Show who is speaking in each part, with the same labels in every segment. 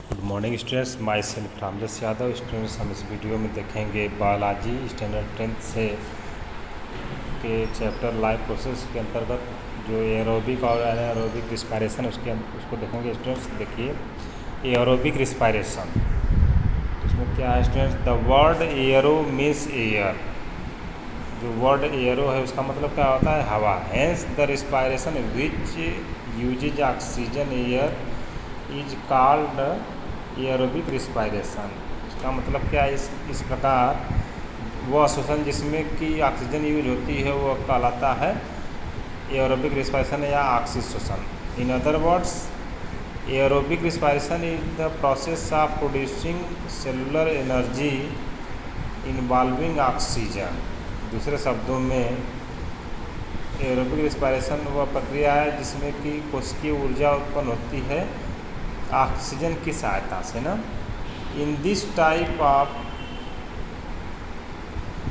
Speaker 1: Good morning students, my self Ramdas Yadav. Students, हम इस video में देखेंगे बायोलॉजी स्टैंडर्ड 10th से के चैप्टर लाइफ प्रोसेस के अंतर्गत जो एरोबिक और एनारोबिक रिस्पायरेशन उसको देखेंगे। स्टूडेंट्स देखिए, एरोबिक रिस्पायरेशन इसमें क्या है students, the word aero means air. जो वर्ड एयरो है उसका मतलब क्या होता है, हवा। Hence the respiration which uses oxygen air is called aerobic respiration. इसका मतलब क्या है, इस प्रकार वह श्वसन जिसमें कि ऑक्सीजन यूज होती है वह कहलाता है एरोबिक रिस्पायरेशन या ऑक्सीजन श्वसन। In other words, aerobic respiration is the process of producing cellular energy involving oxygen. दूसरे शब्दों में, एरोबिक रिस्पायरेशन वह प्रक्रिया है जिसमें कि कोशिकीय ऊर्जा उत्पन्न होती है ऑक्सीजन की सहायता से ना। In this type of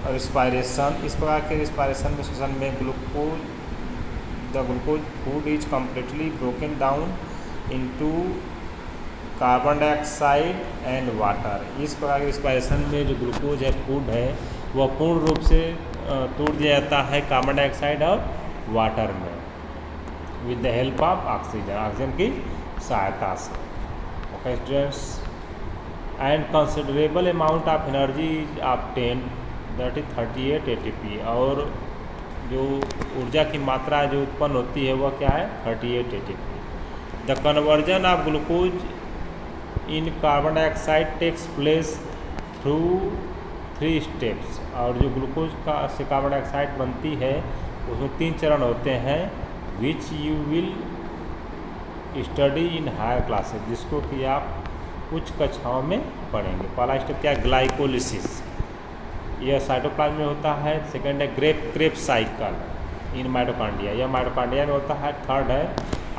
Speaker 1: respiration, इस प्रकार के रिस्पायरेशन में श्वसन में the glucose food is completely broken down into carbon dioxide and water. इस प्रकार के रिस्पायरेशन में जो ग्लूकोज है, फूड है, वह पूर्ण रूप से तोड़ दिया जाता है कार्बन डाइऑक्साइड और वाटर में with the help of oxygen की सहायता से। Okay students, and considerable amount of energy is obtained, that is 38 ATP। और जो ऊर्जा की मात्रा जो उत्पन्न होती है वह क्या है, 38 ATP। The conversion of glucose in carbon dioxide takes place through 3 steps. और जो ग्लूकोज का से कार्बन डाइऑक्साइड बनती है उसमें 3 चरण होते हैं, which you will study in higher classes, जिसको कि आप उच्च कक्षाओं में पढ़ेंगे। पहला स्टेप क्या है, ग्लाइकोलिसिस, यह साइटोप्लाज्म में होता है। सेकंड है क्रेब साइकिल इन माइटोकॉन्ड्रिया, यह माइटोकॉन्ड्रिया में होता है। थर्ड है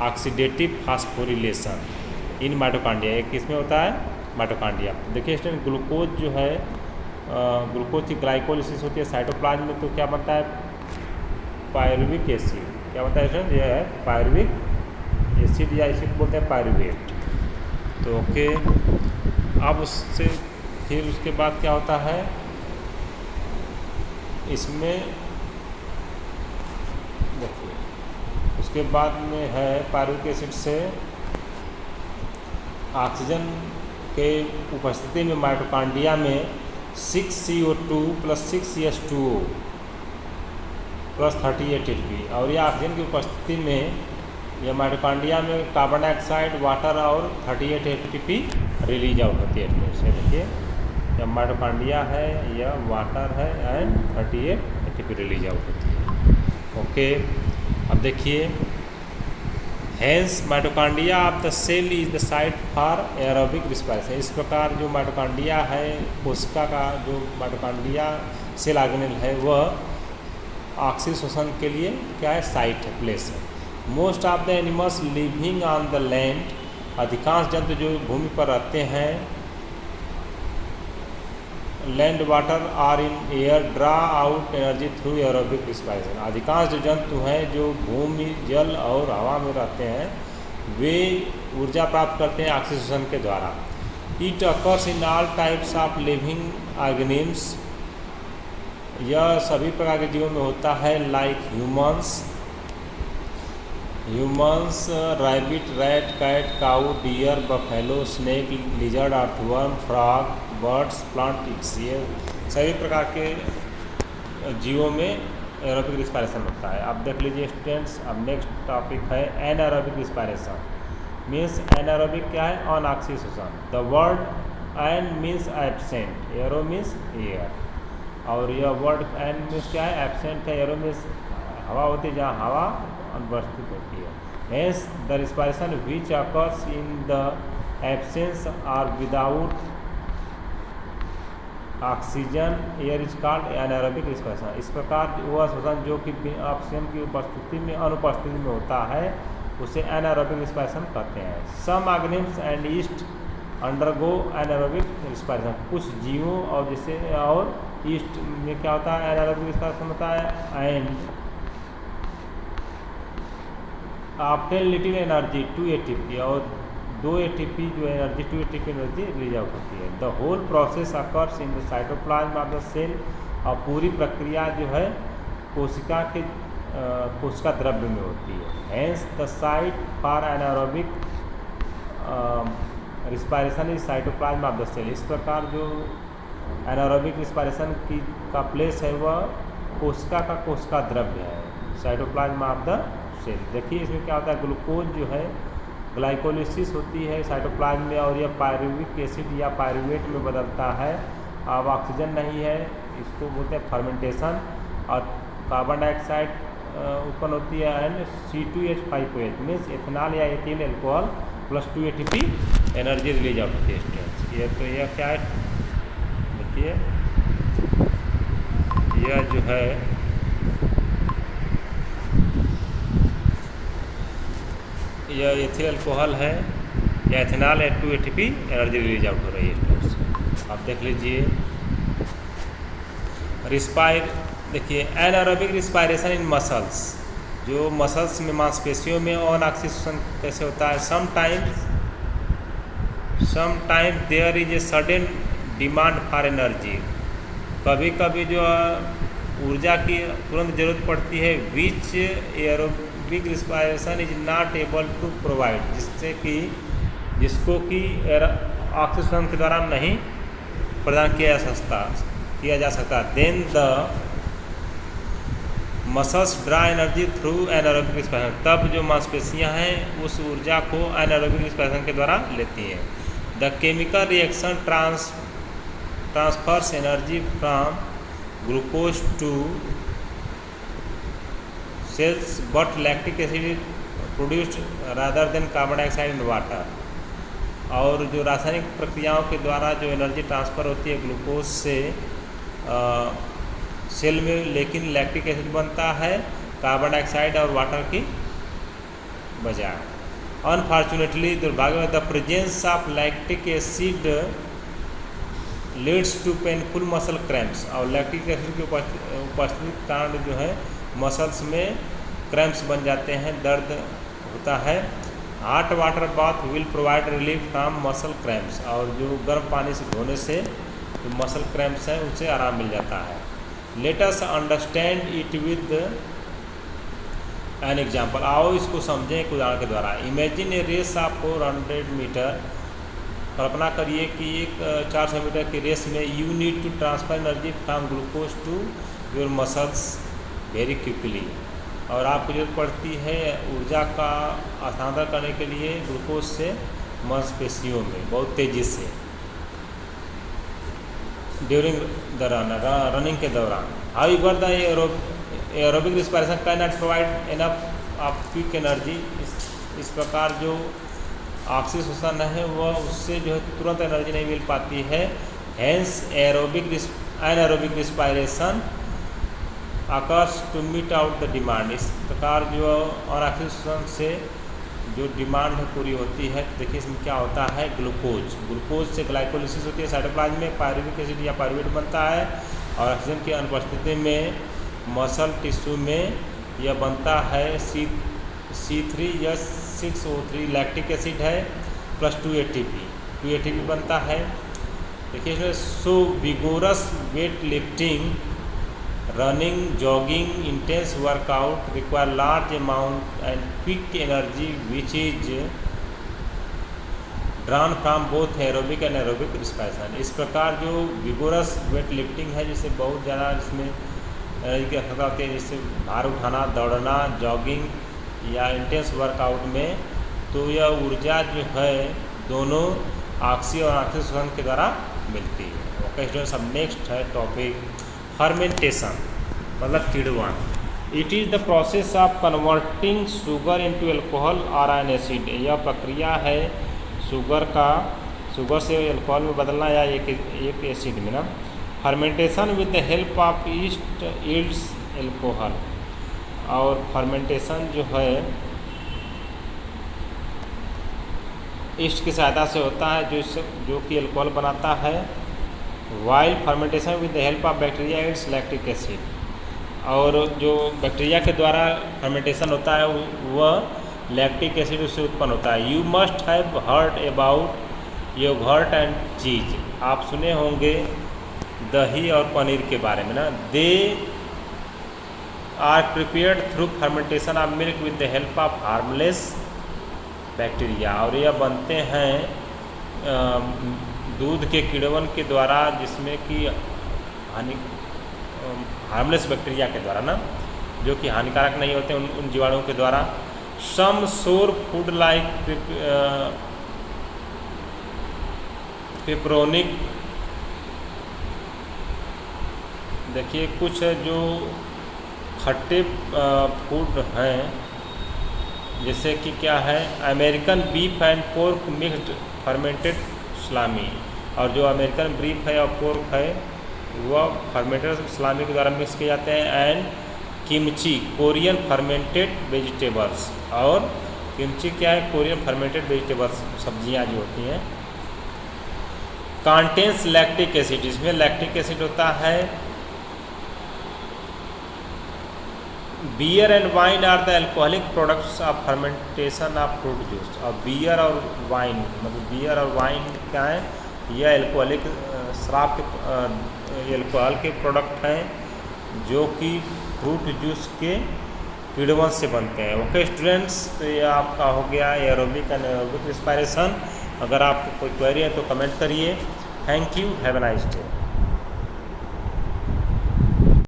Speaker 1: ऑक्सीडेटिव फास्फोरिलेशन इन माइटोकॉन्ड्रिया, ये किस में होता है, माइटोकॉन्ड्रिया। देखिए स्टूडेंट, ग्लूकोज जो है, ग्लूकोज की ग्लाइकोलिसिस होती है साइटोप्लाज्म में, तो क्या बनता है, पायरुविक एसिड। क्या बनता है स्टूडेंट, यह है पायरुविक एसिड या एसिड बोलते हैं पायरुवेट। तो ओके, अब उससे फिर उसके बाद क्या होता है, इसमें देखिए उसके बाद में है पायरुविक एसिड से ऑक्सीजन के उपस्थिति में माइटोकॉन्ड्रिया में 6CO2 + 6H2O + 38 ATP। और यह ऑक्सीजन की उपस्थिति में यह माइटोकॉन्ड्रिया में कार्बन डाइऑक्साइड, वाटर और 38 ATP रिलीज आउट होती है। इससे देखिए, यह माइटोकॉन्ड्रिया है, यह वाटर है एंड 38 ATP रिलीज आउट होती है। ओके, अब देखिए, hence mitochondria of the cell is the site for aerobic respiration. इस प्रकार जो माइटोकॉन्ड्रिया है, कोशिका का जो माइटोकॉन्ड्रिया सेल ऑर्गेनेल है, वह ऑक्सीजन श्वसन के लिए क्या है, साइट है, प्लेस है। Most of the animals living on the land, अधिकांश जंतु जो भूमि पर रहते हैं, land water are in air draw out energy through aerobic respiration. अधिकांश जो जंतु हैं जो भूमि, जल और हवा में रहते हैं, वे ऊर्जा प्राप्त करते हैं ऑक्सीजन के द्वारा। It occurs in all types of living organisms, यह सभी प्रकार के जीवों में होता है, like humans, rabbit, rat, cat, cow, deer, buffalo, snake, lizard, earthworm, frog, birds, plant its, ये सभी प्रकार के जीवों में एरोबिक रिस्पायरेशन होता है। अब देख लीजिए स्टूडेंट्स, अब नेक्स्ट टॉपिक है एनारोबिक रिस्पायरेशन। मीन्स एनारोबिक क्या है, अनऑक्सीजन। The word an means absent, aero means air, और यह वर्ड एन मीन्स क्या है, एब्सेंट है। एरो मीन्स हवा होती है, जहाँ हवा अनुपस्थित होती है। Hence the respiration which occurs in the absence और without oxygen air is called anaerobic respiration. इस प्रकार वह श्वसन जो कि ऑक्सीजन की उपस्थिति में, अनुपस्थिति में होता है, उसे एनारोबिक रिस्पायरेशन कहते हैं। Some organisms and yeast undergo anaerobic respiration, कुछ जीवों और जैसे और ईस्ट में क्या होता है, एनारोबिक रिस्पायरेशन होता है। And obtain little energy 2 ATP, और 2 ATP जो energy 2 ATP energy release out होती है। The whole process occurs in the cytoplasm of the cell, और पूरी प्रक्रिया जो है कोशिका द्रव्य में होती है। Hence the site for anaerobic respiration is cytoplasm of the cell. इस प्रकार जो एनारोबिक रिस्पायरेशन का प्लेस है वह कोशिका द्रव्य है, साइटोप्लाज्म ऑफ द सेल। देखिए इसमें क्या होता है, ग्लूकोज जो है ग्लाइकोलिसिस होती है साइटोप्लाज्म में, और यह पायरुविक एसिड या पायरुवेट में बदलता है। अब ऑक्सीजन नहीं है, इसको बोलते हैं फर्मेंटेशन, और कार्बन डाइऑक्साइड उत्पन्न होती है एंड C2H5OH मीन्स एथेनॉल या ethyl alcohol plus 2 ATP energy release out होती है। ये तो यह क्या है, देखिए यह जो है यह एथिल एल्कोहल है या एथेनॉल है, 2 ATP एनर्जी रिलीज आउट हो रही है। आप देख लीजिए देखिए एनारोबिक रिस्पायरेशन इन मसल्स, जो मसल्स में मांसपेशियों में ऑक्सीजन कैसे होता है। Sometime there is a sudden demand for energy, कभी कभी जो ऊर्जा की तुरंत जरूरत पड़ती है, which aerobic respiration is not able to provide, जिसको कि ऑक्सीजन के द्वारा नहीं प्रदान किया जा सकता। Then the muscles draw energy through anaerobic respiration, तब जो मांसपेशियां हैं उस ऊर्जा को एनारोबिक रिस्पायरेशन के द्वारा लेती हैं। The chemical reaction transfers energy from glucose to cells but lactic acid is produced rather than carbon dioxide and water. और जो रासायनिक प्रक्रियाओं के द्वारा जो एनर्जी ट्रांसफ़र होती है ग्लूकोज से सेल में, लेकिन लैक्टिक एसिड बनता है कार्बन डाइऑक्साइड और वाटर की बजाय। अनफॉर्चुनेटली दुर्भाग्य में the presence of lactic acid leads to painful muscle cramps, और लैक्टिक एसिड की उपस्थिति के कारण जो है मसल्स में क्रैम्प्स बन जाते हैं, दर्द होता है। Hot water bath will provide relief from muscle cramps, और जो गर्म पानी से धोने से जो मसल क्रैम्प्स हैं उससे आराम मिल जाता है। Let us understand it with an example, आओ इसको समझें एक उदाहरण के द्वारा। Imagine a race of 400 meter, कल्पना करिए कि एक 400 मीटर की रेस में you need to transfer energy from glucose to your muscles very quickly, और आपको जरूरत पड़ती है ऊर्जा का हस्तांतरण करने के लिए ग्लूकोज से मांसपेशियों में बहुत तेज़ी से ड्यूरिंग द रनिंग के दौरान। However the aerobic respiration can not provide enough of quick energy, इस प्रकार जो ऑक्सीजन है वह उससे जो है तुरंत एनर्जी नहीं मिल पाती है। Hence anaerobic respiration occurs to meet out the demand, इस प्रकार जो ऑक्सीजन से जो डिमांड है पूरी होती है। देखिए इसमें क्या होता है, ग्लूकोज से ग्लाइकोलिसिस होती है साइटोप्लाज्म में, पायरुविक एसिड या पायरुवेट बनता है, और ऑक्सीजन की अनुपस्थिति में मसल टिश्यू में यह बनता है C3H6O3 लैक्टिक एसिड है प्लस 2 ATP बनता है। देखिए इसमें so vigorous weight lifting, running, jogging, intense workout require large amount and quick energy which is drawn from both aerobic and aerobic respiration. इस प्रकार जो विगोरस वेट लिफ्टिंग है जिससे बहुत ज़्यादा इसमें एनर्जी की आवश्यकता होती है, जिससे भार उठाना, दौड़ना, जॉगिंग या इंटेंस वर्कआउट में, तो यह ऊर्जा जो है दोनों ऑक्सीजन और ऑक्सीजन के द्वारा मिलती है। ओके स्टूडेंट्स, अब नेक्स्ट है टॉपिक फर्मेंटेशन, मतलब किण्वन। It is the process of converting sugar into alcohol और एन एसिड। यह प्रक्रिया है शुगर से अल्कोहल में बदलना या एक एसिड में ना। Fermentation with the help of east yields alcohol, और फर्मेंटेशन जो है ईस्ट की सहायता से होता है जो कि अल्कोहल बनाता है। While fermentation with the help of bacteria it's lactic acid, और जो बैक्टीरिया के द्वारा फर्मेंटेशन होता है वह लैक्टिक एसिड उससे उत्पन्न होता है। You must have heard about yogurt and cheese, आप सुने होंगे दही और पनीर के बारे में ना। They are prepared through fermentation of milk with the help of harmless bacteria, और यह बनते हैं दूध के किण्वन के द्वारा, जिसमें कि हार्मलेस बैक्टीरिया के द्वारा ना, जो कि हानिकारक नहीं होते उन जीवाणुओं के द्वारा। सम सोर फूड लाइक पेपरोनिक, देखिए कुछ जो खट्टे फूड हैं, जैसे कि क्या है, American beef and pork mixed fermented सलामी, और जो अमेरिकन बीफ है और पोर्क है वह फर्मेंटेड सलामी के द्वारा मिक्स किए जाते हैं। And kimchi Korean fermented vegetables, और किमची क्या है, कोरियन फर्मेंटेड वेजिटेबल्स, सब्जियां जो होती हैं। कंटेन्स लैक्टिक एसिड, इसमें लैक्टिक एसिड होता है। Beer and wine are the alcoholic products of fermentation of fruit juice, और बियर और वाइन, मतलब बियर और वाइन क्या है, यह एल्कोहलिक शराब के एल्कोहल के प्रोडक्ट हैं जो कि फ्रूट जूस के किण्वन से बनते हैं। ओके स्टूडेंट्स, तो ये आपका हो गया एरोबिक एंड एरोबिक रिस्पायरेशन। अगर आपको कोई क्वेरी है तो कमेंट करिए। Thank you, have a nice day.